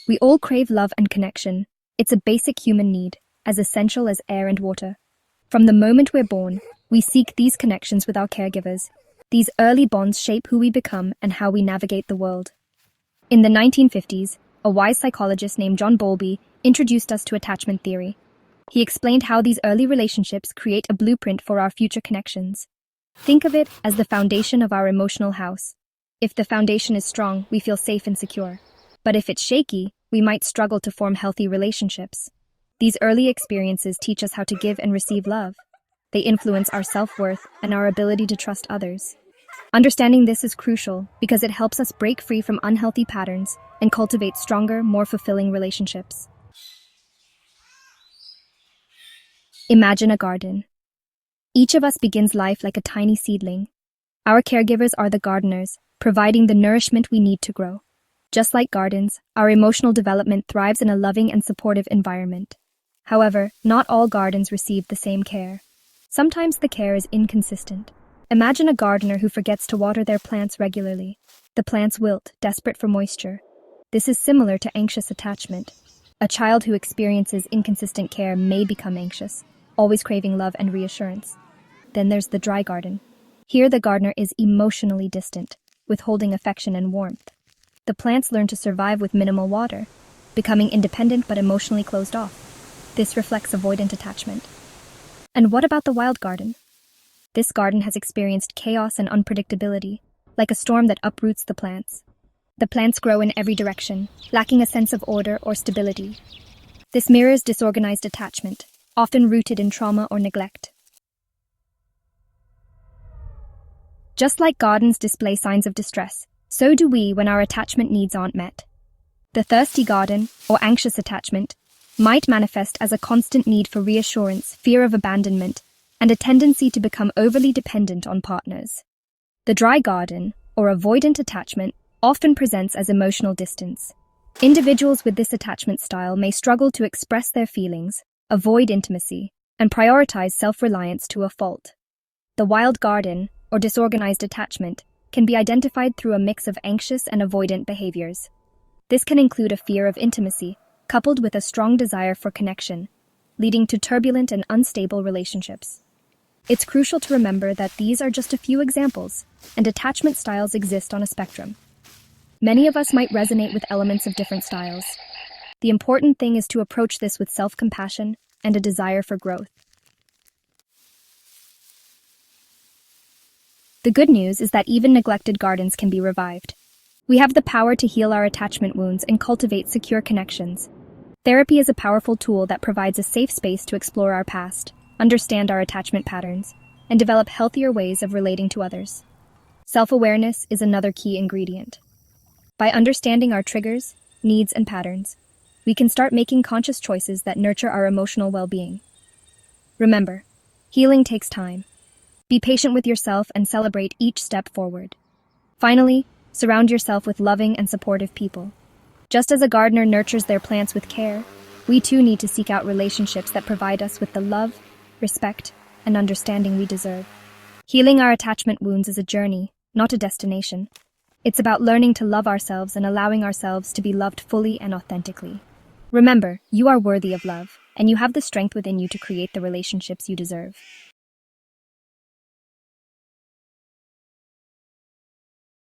We all crave love and connection. It's a basic human need, as essential as air and water. From the moment we're born, we seek these connections with our caregivers. These early bonds shape who we become and how we navigate the world. In the 1950s, a wise psychologist named John Bowlby introduced us to attachment theory. He explained how these early relationships create a blueprint for our future connections. Think of it as the foundation of our emotional house. If the foundation is strong, we feel safe and secure. But if it's shaky, we might struggle to form healthy relationships. These early experiences teach us how to give and receive love. They influence our self-worth and our ability to trust others. Understanding this is crucial because it helps us break free from unhealthy patterns and cultivate stronger, more fulfilling relationships. Imagine a garden. Each of us begins life like a tiny seedling. Our caregivers are the gardeners, providing the nourishment we need to grow. Just like gardens, our emotional development thrives in a loving and supportive environment. However, not all gardens receive the same care. Sometimes the care is inconsistent. Imagine a gardener who forgets to water their plants regularly. The plants wilt, desperate for moisture. This is similar to anxious attachment. A child who experiences inconsistent care may become anxious, always craving love and reassurance. Then there's the dry garden. Here the gardener is emotionally distant, withholding affection and warmth. The plants learn to survive with minimal water, becoming independent but emotionally closed off. This reflects avoidant attachment. And what about the wild garden? This garden has experienced chaos and unpredictability, like a storm that uproots the plants. The plants grow in every direction, lacking a sense of order or stability. This mirrors disorganized attachment, often rooted in trauma or neglect. Just like gardens display signs of distress, so do we when our attachment needs aren't met. The thirsty garden, or anxious attachment, might manifest as a constant need for reassurance, fear of abandonment, and a tendency to become overly dependent on partners. The dry garden, or avoidant attachment, often presents as emotional distance. Individuals with this attachment style may struggle to express their feelings, avoid intimacy, and prioritize self-reliance to a fault. The wild garden, or disorganized attachment, can be identified through a mix of anxious and avoidant behaviors. This can include a fear of intimacy, coupled with a strong desire for connection, leading to turbulent and unstable relationships. It's crucial to remember that these are just a few examples, and attachment styles exist on a spectrum. Many of us might resonate with elements of different styles. The important thing is to approach this with self-compassion and a desire for growth. The good news is that even neglected gardens can be revived. We have the power to heal our attachment wounds and cultivate secure connections. Therapy is a powerful tool that provides a safe space to explore our past, understand our attachment patterns, and develop healthier ways of relating to others. Self-awareness is another key ingredient. By understanding our triggers, needs, and patterns, we can start making conscious choices that nurture our emotional well-being. Remember, healing takes time. Be patient with yourself and celebrate each step forward. Finally, surround yourself with loving and supportive people. Just as a gardener nurtures their plants with care, we too need to seek out relationships that provide us with the love, respect, and understanding we deserve. Healing our attachment wounds is a journey, not a destination. It's about learning to love ourselves and allowing ourselves to be loved fully and authentically. Remember, you are worthy of love, and you have the strength within you to create the relationships you deserve.